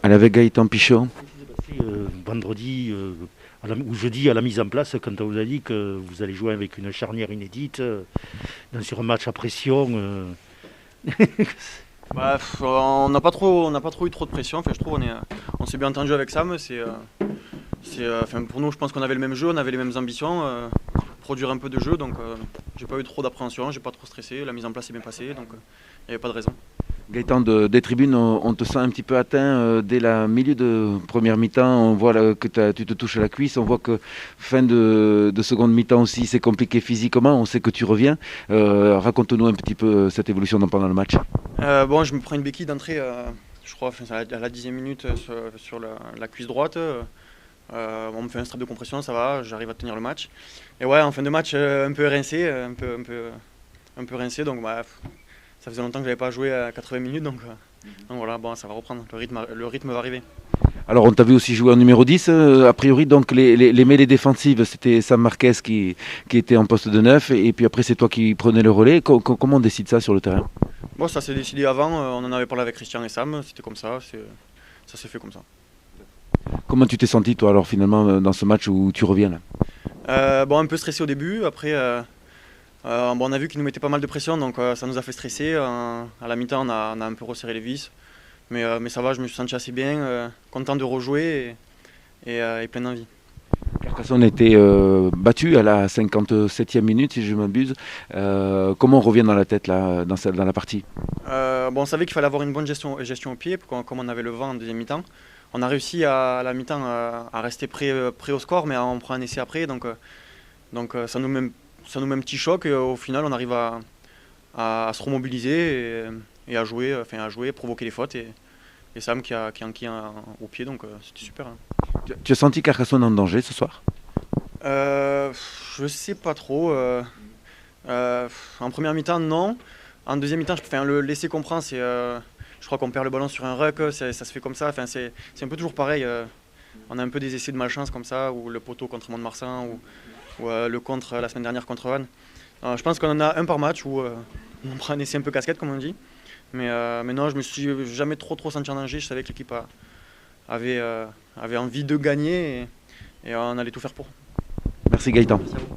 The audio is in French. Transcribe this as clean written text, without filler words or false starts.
Avec Gaëtan Pichot. Vendredi ou jeudi à la mise en place, quand on vous a dit que vous allez jouer avec une charnière inédite sur un match à pression. On n'a pas trop eu trop de pression. Enfin, je trouve on s'est bien entendu avec Sam. Pour nous, je pense qu'on avait le même jeu, on avait les mêmes ambitions, produire un peu de jeu. Donc, j'ai pas eu trop d'appréhension, j'ai pas trop stressé. La mise en place est bien passée, donc il n'y avait pas de raison. Gaëtan, des tribunes, on te sent un petit peu atteint dès le milieu de première mi-temps. On voit que tu te touches à la cuisse. On voit que fin de seconde mi-temps aussi, c'est compliqué physiquement. On sait que tu reviens. Raconte-nous un petit peu cette évolution pendant le match. Je me prends une béquille d'entrée, je crois, à la 10e minute sur la cuisse droite. On me fait un strap de compression, ça va, j'arrive à tenir le match. Et ouais, en fin de match, un peu rincé, un peu rincé. Donc ça faisait longtemps que je n'avais pas joué à 80 minutes, donc voilà, bon, ça va reprendre, le rythme va arriver. Alors on t'a vu aussi jouer en numéro 10, a priori, donc les mêlées défensives, c'était Sam Marquez qui était en poste de 9, et puis après c'est toi qui prenais le relais. Comment on décide ça sur le terrain? Bon, ça s'est décidé avant, on en avait parlé avec Christian et Sam, c'était comme ça, ça s'est fait comme ça. Comment tu t'es senti toi alors finalement dans ce match où tu reviens là? Un peu stressé au début, après on a vu qu'il nous mettait pas mal de pression, donc ça nous a fait stresser. À la mi-temps on a un peu resserré les vis, mais ça va, je me suis senti assez bien, content de rejouer et plein d'envie. Carcassonne a été battu à la 57e minute si je ne m'abuse. Comment on revient dans la tête là, dans la partie? On savait qu'il fallait avoir une bonne gestion au pied, comme on avait le vent en deuxième mi-temps. On a réussi à la mi-temps à rester prêt au score, mais on prend un essai après, donc ça nous met un petit choc et au final on arrive à se remobiliser et à jouer, provoquer les fautes et Sam qui a enquillé au pied, donc c'était super. Hein. Tu as senti Carcassonne en danger ce soir? Je sais pas trop. En première mi-temps, non. En deuxième mi-temps, le laisser comprendre, je crois qu'on perd le ballon sur un ruck, ça se fait comme ça. C'est un peu toujours pareil. On a un peu des essais de malchance comme ça, ou le poteau contre Mont-de-Marsan, ou le contre la semaine dernière contre Vannes. Je pense qu'on en a un par match où on prend un essai un peu casquette, comme on dit. Mais non, je me suis jamais trop senti en danger. Je savais que l'équipe avait envie de gagner et on allait tout faire pour. Merci Gaëtan. Merci à vous.